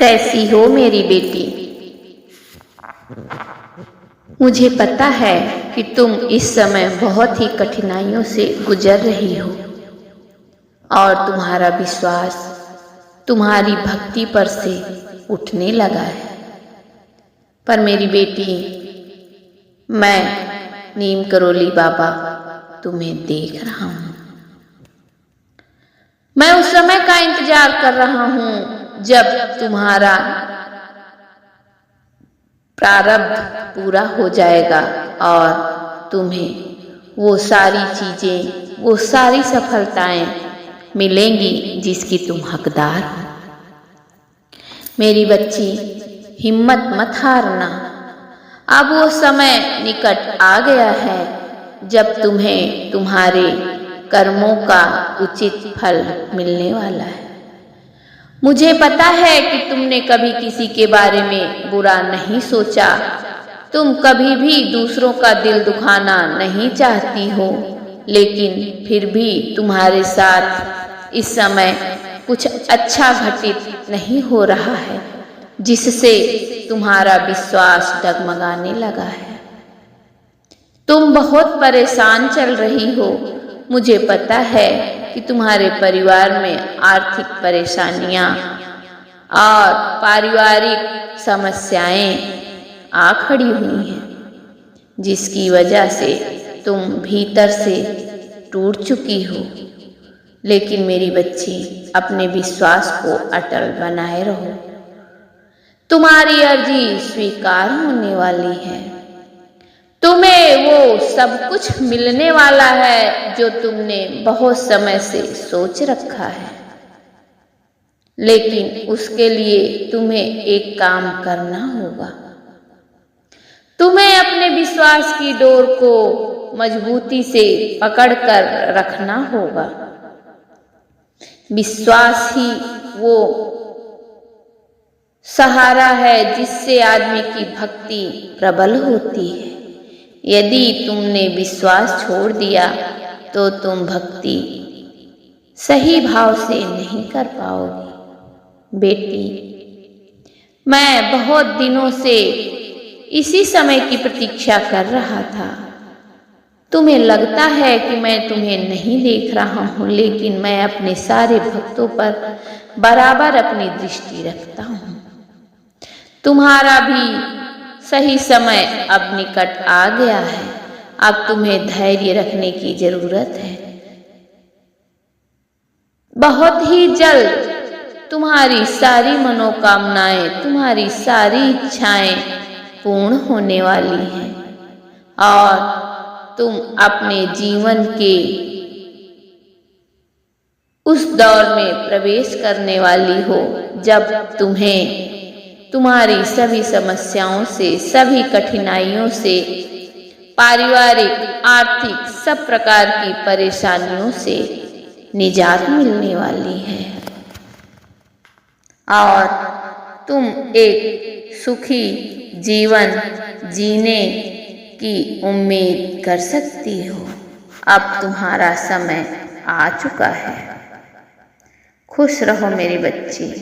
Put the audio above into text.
कैसी हो मेरी बेटी? मुझे पता है कि तुम इस समय बहुत ही कठिनाइयों से गुजर रही हो और तुम्हारा विश्वास तुम्हारी भक्ति पर से उठने लगा है। पर मेरी बेटी, मैं नीम करोली बाबा तुम्हें देख रहा हूँ। मैं उस समय का इंतजार कर रहा हूँ जब तुम्हारा प्रारब्ध पूरा हो जाएगा और तुम्हें वो सारी चीजें, वो सारी सफलताएं मिलेंगी जिसकी तुम हकदार हो। मेरी बच्ची, हिम्मत मत हारना। अब वो समय निकट आ गया है जब तुम्हें तुम्हारे कर्मों का उचित फल मिलने वाला है। मुझे पता है कि तुमने कभी किसी के बारे में बुरा नहीं सोचा, तुम कभी भी दूसरों का दिल दुखाना नहीं चाहती हो, लेकिन फिर भी तुम्हारे साथ इस समय कुछ अच्छा घटित नहीं हो रहा है जिससे तुम्हारा विश्वास डगमगाने लगा है। तुम बहुत परेशान चल रही हो। मुझे पता है कि तुम्हारे परिवार में आर्थिक परेशानियां और पारिवारिक समस्याएं आ खड़ी हुई हैं, जिसकी वजह से तुम भीतर से टूट चुकी हो। लेकिन मेरी बच्ची, अपने विश्वास को अटल बनाए रहो। तुम्हारी अर्जी स्वीकार होने वाली है। तुम्हें वो सब कुछ मिलने वाला है जो तुमने बहुत समय से सोच रखा है, लेकिन उसके लिए तुम्हें एक काम करना होगा। तुम्हें अपने विश्वास की डोर को मजबूती से पकड़कर रखना होगा। विश्वास ही वो सहारा है जिससे आदमी की भक्ति प्रबल होती है। यदि तुमने विश्वास छोड़ दिया तो तुम भक्ति सही भाव से नहीं कर पाओगी। बेटी, मैं बहुत दिनों से इसी समय की प्रतीक्षा कर रहा था। तुम्हें लगता है कि मैं तुम्हें नहीं देख रहा हूँ, लेकिन मैं अपने सारे भक्तों पर बराबर अपनी दृष्टि रखता हूँ। तुम्हारा भी सही समय अब निकट आ गया है। अब तुम्हें धैर्य रखने की जरूरत है। बहुत ही जल्द तुम्हारी सारी मनोकामनाएं, तुम्हारी सारी इच्छाएं पूर्ण होने वाली हैं और तुम अपने जीवन के उस दौर में प्रवेश करने वाली हो जब तुम्हें तुम्हारी सभी समस्याओं से, सभी कठिनाइयों से, पारिवारिक, आर्थिक, सब प्रकार की परेशानियों से निजात मिलने वाली है और तुम एक सुखी जीवन जीने की उम्मीद कर सकती हो। अब तुम्हारा समय आ चुका है। खुश रहो मेरी बच्ची।